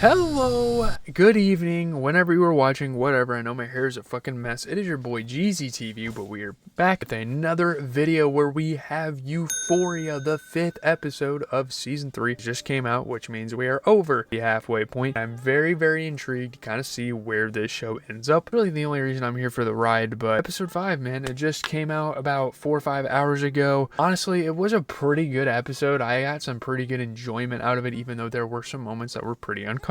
Hello, good evening, whenever you are watching, whatever. I know my hair is a fucking mess. It is your boy Jeezy TV, but we are back with another video where we have Euphoria, the 5th episode of season 3. It just came out, which means we are over the halfway point. I'm very intrigued to kind of see where this show ends up. Really the only reason I'm here for the ride, but episode 5, man, it just came out about 4 or 5 hours ago. Honestly, it was a pretty good episode. I got some pretty good enjoyment out of it, even though there were some moments that were pretty uncomfortable.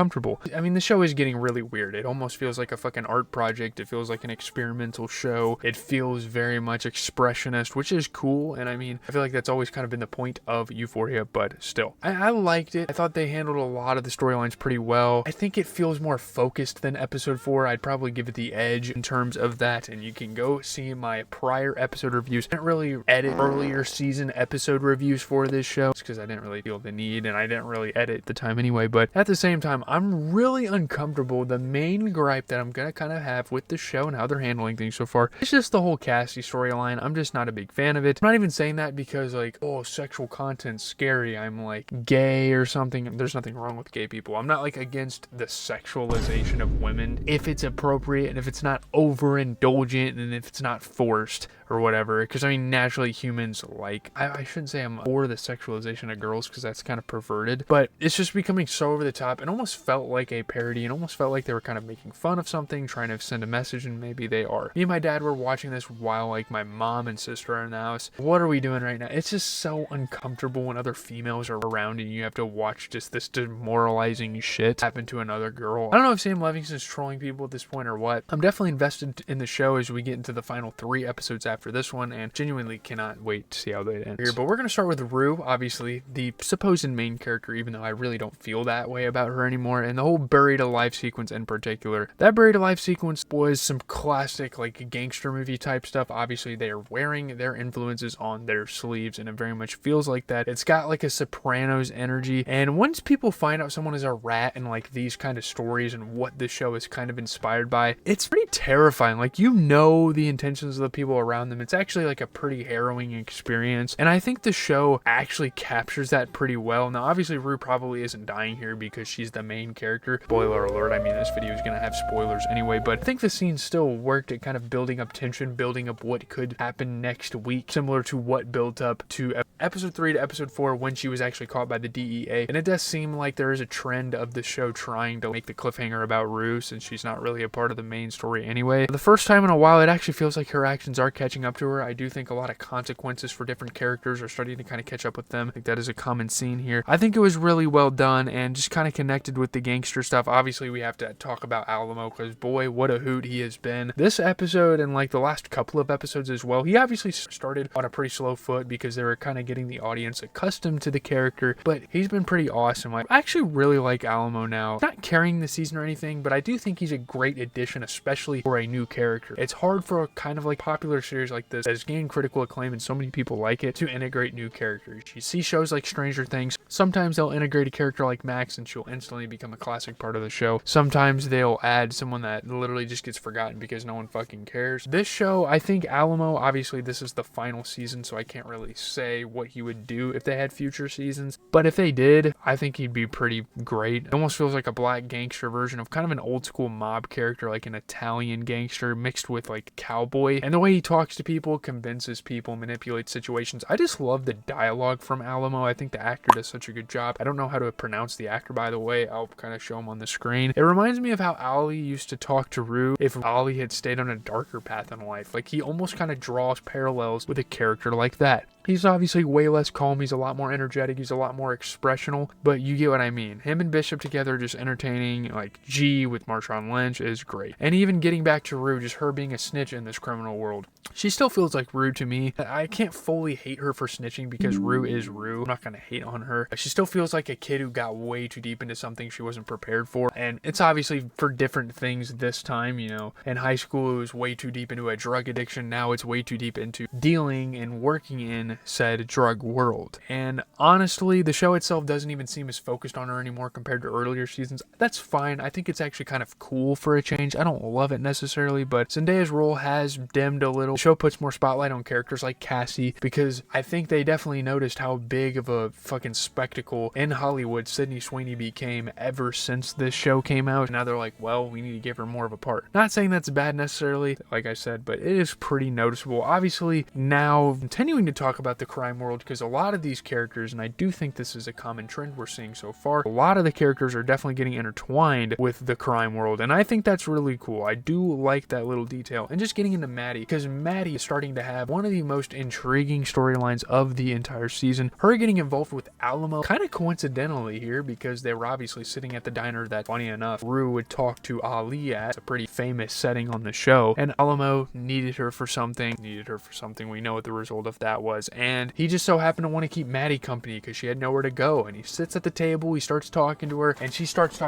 I mean, the show is getting really weird. It almost feels like a fucking art project. It feels like an experimental show. It feels very much expressionist, which is cool. And I mean, I feel like that's always kind of been the point of Euphoria, but still. I liked it. I thought they handled a lot of the storylines pretty well. I think it feels more focused than episode 4. I'd probably give it the edge in terms of that. And you can go see my prior episode reviews. I didn't really edit earlier season episode reviews for this show because I didn't really feel the need and I didn't really edit the time anyway. But at the same time, I'm really uncomfortable. The main gripe that I'm gonna kind of have with the show and how they're handling things so far is just the whole Cassie storyline. I'm just not a big fan of it. I'm not even saying that because like, oh, sexual content's scary, I'm like gay or something. There's nothing wrong with gay people. I'm not like against the sexualization of women if it's appropriate and if it's not overindulgent and if it's not forced or whatever. Because I mean, naturally humans like, I shouldn't say I'm for the sexualization of girls because that's kind of perverted, but it's just becoming so over the top. It almost felt like a parody and almost felt like they were kind of making fun of something, trying to send a message, and maybe they are. Me and my dad were watching this while like my mom and sister are in the house. What are we doing right now? It's just so uncomfortable when other females are around and you have to watch just this demoralizing shit happen to another girl. I don't know if Sam Levinson is trolling people at this point or what. I'm definitely invested in the show as we get into the final 3 episodes after this one and genuinely cannot wait to see how they end here. But we're going to start with Rue, obviously the supposed main character, even though I really don't feel that way about her anymore. And the whole buried alive sequence in particular. That buried alive sequence was some classic like gangster movie type stuff. Obviously they are wearing their influences on their sleeves and it very much feels like that. It's got like a Sopranos energy, and once people find out someone is a rat and like these kind of stories and what the show is kind of inspired by, it's pretty terrifying. Like, you know, the intentions of the people around them. It's actually like a pretty harrowing experience, and I think the show actually captures that pretty well. Now obviously Rue probably isn't dying here because she's the main character. Spoiler alert, I mean this video is gonna have spoilers anyway, but I think the scene still worked at kind of building up tension, building up what could happen next week, similar to what built up to episode 3 to episode 4 when she was actually caught by the DEA. And it does seem like there is a trend of the show trying to make the cliffhanger about Rue since she's not really a part of the main story anyway. For the first time in a while, it actually feels like her actions are catching up to her. I do think a lot of consequences for different characters are starting to kind of catch up with them. I think that is a common scene here. I think it was really well done and just kind of connected with the gangster stuff. Obviously we have to talk about Alamo because boy, what a hoot he has been. This episode and like the last couple of episodes as well, he obviously started on a pretty slow foot because they were kind of getting the audience accustomed to the character, but he's been pretty awesome. I actually really like Alamo now. Not carrying the season or anything, but I do think he's a great addition, especially for a new character. It's hard for a kind of like popular series like this that's gained critical acclaim and so many people like it to integrate new characters. You see shows like Stranger Things, sometimes they'll integrate a character like Max and she'll instantly become a classic part of the show. Sometimes they'll add someone that literally just gets forgotten because no one fucking cares. This show, I think Alamo, obviously this is the final season, so I can't really say what he would do if they had future seasons, but if they did, I think he'd be pretty great. It almost feels like a black gangster version of kind of an old school mob character, like an Italian gangster mixed with like cowboy, and the way he talks to people, convinces people, manipulates situations. I just love the dialogue from Alamo. I think the actor does such a good job. I don't know how to pronounce the actor, by the way. I'll kind of show him on the screen. It reminds me of how Ali used to talk to Rue if Ali had stayed on a darker path in life. Like, he almost kind of draws parallels with a character like that. He's obviously way less calm, he's a lot more energetic, he's a lot more expressional, but you get what I mean. Him and Bishop together just entertaining, like G with Marshawn Lynch is great. And even getting back to Rue, just her being a snitch in this criminal world. She still feels like Rue to me. I can't fully hate her for snitching because Rue is Rue. I'm not gonna hate on her. She still feels like a kid who got way too deep into something she wasn't prepared for. And it's obviously for different things this time, you know. In high school it was way too deep into a drug addiction, now it's way too deep into dealing and working in in said drug world. And honestly, the show itself doesn't even seem as focused on her anymore compared to earlier seasons. That's fine. I think it's actually kind of cool for a change. I don't love it necessarily, but Zendaya's role has dimmed a little. The show puts more spotlight on characters like Cassie because I think they definitely noticed how big of a fucking spectacle in Hollywood Sydney Sweeney became ever since this show came out. Now they're like, well, we need to give her more of a part. Not saying that's bad necessarily, like I said, but it is pretty noticeable. Obviously, now continuing to talk about the crime world, because a lot of these characters, and I do think this is a common trend we're seeing so far, a lot of the characters are definitely getting intertwined with the crime world, and I think that's really cool. I do like that little detail. And just getting into Maddy, because Maddy is starting to have one of the most intriguing storylines of the entire season. Her getting involved with Alamo, kind of coincidentally here, because they were obviously sitting at the diner that, funny enough, Rue would talk to Ali at. It's a pretty famous setting on the show, and Alamo needed her for something. We know what the result of that was, and he just so happened to want to keep Maddy company because she had nowhere to go. And he sits at the table, he starts talking to her, and he starts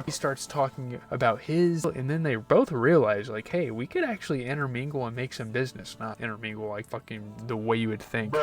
talking about his, and then they both realize, like, hey, we could actually intermingle and make some business. Not intermingle like fucking the way you would think,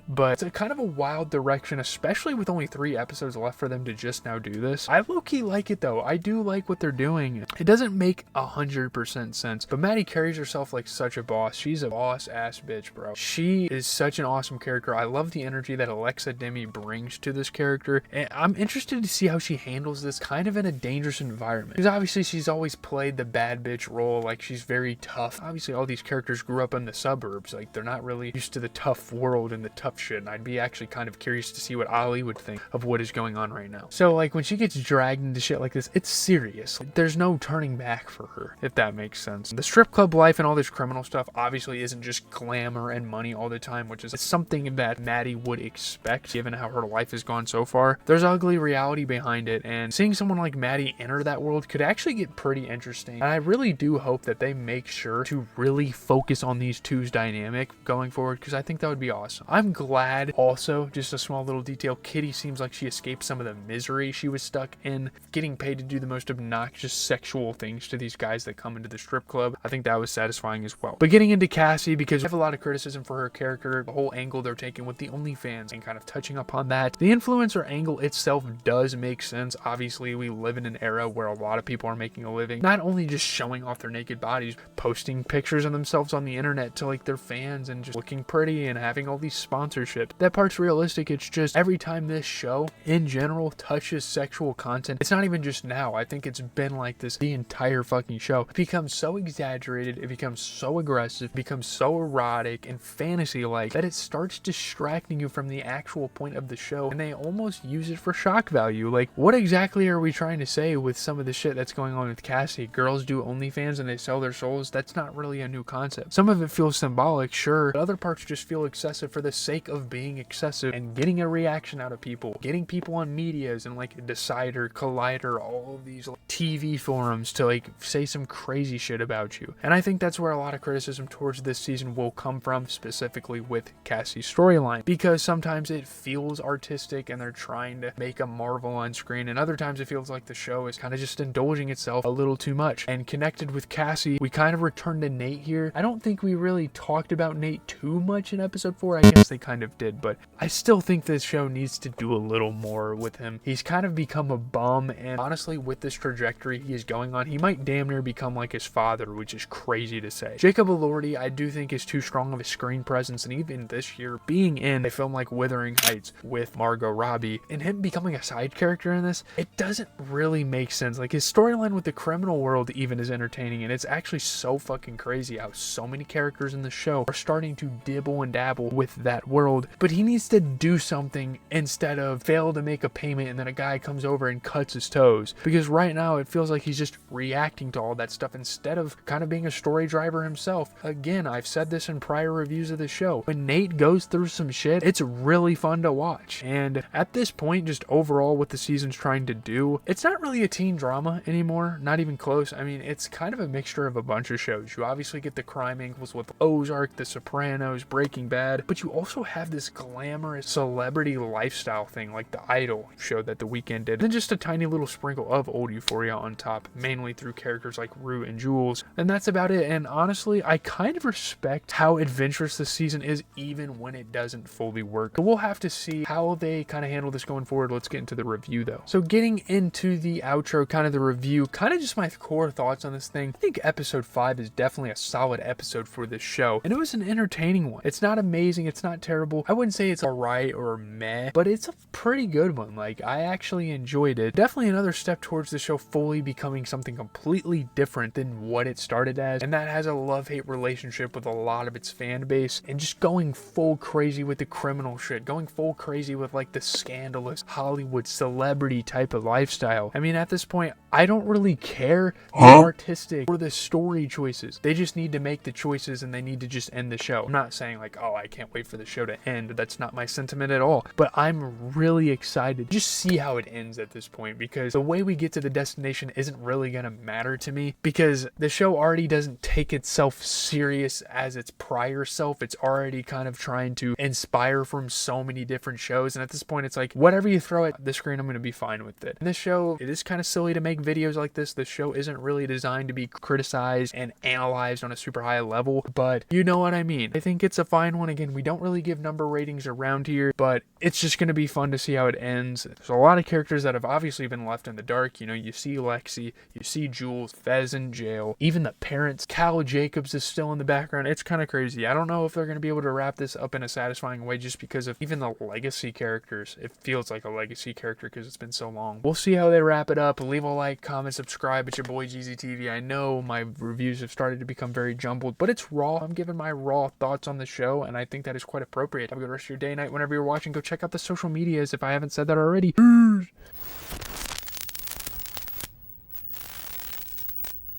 but it's a kind of a wild direction, especially with only 3 episodes left for them to just now do this. I low-key like it though. I do like what they're doing. It doesn't make 100% sense, but Maddy carries herself like such a boss. She's a boss ass bitch, bro. She is such an awesome character. I love the energy that Demie brings to this character, and I'm interested to see how she handles this kind of in a dangerous environment, because obviously she's always played the bad bitch role, like she's very tough. Obviously all these characters grew up in the suburbs, like they're not really used to the tough world and the tough shit, and I'd be actually kind of curious to see what Ali would think of what is going on right now. So like when she gets dragged into shit like this, it's serious. Like, there's no turning back for her, if that makes sense. The strip club life and all this criminal stuff obviously isn't just glamour and money all the time, which is something that Maddy would expect given how her life has gone so far. There's ugly reality behind it, and seeing someone like Maddy enter that world could actually get pretty interesting. And I really do hope that they make sure to really focus on these two's dynamic going forward, because I think that would be awesome. I'm glad also, just a small little detail, Kitty seems like she escaped some of the misery she was stuck in, getting paid to do the most obnoxious sexual things to these guys that come into the strip club. I think that was satisfying as well. But getting into Cassie, because I have a lot of criticism for her character, the whole angle they're taking with the OnlyFans and kind of touching upon that. The influencer angle itself does make sense. Obviously, we live in an era where a lot of people are making a living, not only just showing off their naked bodies, posting pictures of themselves on the internet to like their fans and just looking pretty and having all these sponsorships. That part's realistic. It's just every time this show in general touches sexual content, it's not even just now. I think it's been like this the entire fucking show. It becomes so exaggerated, it becomes so aggressive, it becomes so erotic and fantasy-like that it starts distracting you from the actual point of the show, and they almost use it for shock value. Like, what exactly are we trying to say with some of the shit that's going on with Cassie? Girls do OnlyFans and they sell their souls? That's not really a new concept. Some of it feels symbolic, sure, but other parts just feel excessive for the sake of being excessive and getting a reaction out of people, getting people on medias and like Decider, Collider, all of these like, TV forums to like say some crazy shit about you. And I think that's where a lot of criticism towards this season will come from, specifically with Cassie's storyline, because sometimes it feels artistic and they're trying to make a marvel on screen, and other times it feels like the show is kind of just indulging itself a little too much. And connected with Cassie, we kind of returned to Nate here. I don't think we really talked about Nate too much in episode 4. I guess they kind of did, but I still think this show needs to do a little more with him. He's kind of become a bum, and honestly, with this trajectory he is going on, he might damn near become like his father, which is crazy to say. Jacob Elordi, I do think, is too strong of a screen presence, and even this year, being in a film like Wuthering Heights with Margot Robbie, and him becoming a side character in this, it doesn't really make sense. Like, his storyline with the criminal world even is entertaining, and it's actually so fucking crazy how so many characters in the show are starting to dibble and dabble with that world. But he needs to do something instead of fail to make a payment and then a guy comes over and cuts his toes, because right now it feels like he's just reacting to all that stuff instead of kind of being a story driver himself. Again, I've said this in prior reviews of the show, when Nate goes through some shit, it's really fun to watch. And at this point, just overall what the season's trying to do, it's not really a teen drama anymore, not even close. I mean, it's kind of a mixture of a bunch of shows. You obviously get the crime angles with Ozark, The Sopranos, Breaking Bad, but you also have this glamorous celebrity lifestyle thing like The Idol show that The Weeknd did, and then just a tiny little sprinkle of old Euphoria on top, mainly through characters like Rue and Jules, and that's about it. And honestly, I kind of respect how adventurous this season is, even when it it doesn't fully work. But we'll have to see how they kind of handle this going forward. Let's get into the review though. So getting into the outro, kind of the review, kind of just my core thoughts on this thing. I think episode 5 is definitely a solid episode for this show, and it was an entertaining one. It's not amazing, it's not terrible. I wouldn't say it's alright or meh, but it's a pretty good one. Like, I actually enjoyed it. Definitely another step towards the show fully becoming something completely different than what it started as, and that has a love-hate relationship with a lot of its fan base, and just going full crazy with the criminal shit, going full crazy with like the scandalous Hollywood celebrity type of lifestyle. I mean, at this point, I don't really care the artistic or the story choices. They just need to make the choices and they need to just end the show. I'm not saying like, oh, I can't wait for the show to end. That's not my sentiment at all. But I'm really excited to just see how it ends at this point, because the way we get to the destination isn't really going to matter to me, because the show already doesn't take itself serious as its prior self. It's already kind of trying to inspire from so many different shows. And at this point, it's like, whatever you throw at the screen, I'm going to be fine with it. And this show, it is kind of silly to make videos like this. This show isn't really designed to be criticized and analyzed on a super high level, but you know what I mean. I think it's a fine one. Again, we don't really give number ratings around here, but it's just going to be fun to see how it ends. There's a lot of characters that have obviously been left in the dark. You know, you see Lexi, you see Jules, Fez in jail, even the parents. Cal Jacobs is still in the background. It's kind of crazy. I don't know if they're going to be able to wrap this up in a satisfying way, just because of even the legacy characters. It feels like a legacy character because it's been so long. We'll see how they wrap it up. Leave a like, comment, subscribe. It's your boy GZTV. I know my reviews have started to become very jumbled, but it's raw. I'm giving my raw thoughts on the show, and I think that is quite appropriate. Have a good rest of your day, night, whenever you're watching. Go check out the social medias if I haven't said that already.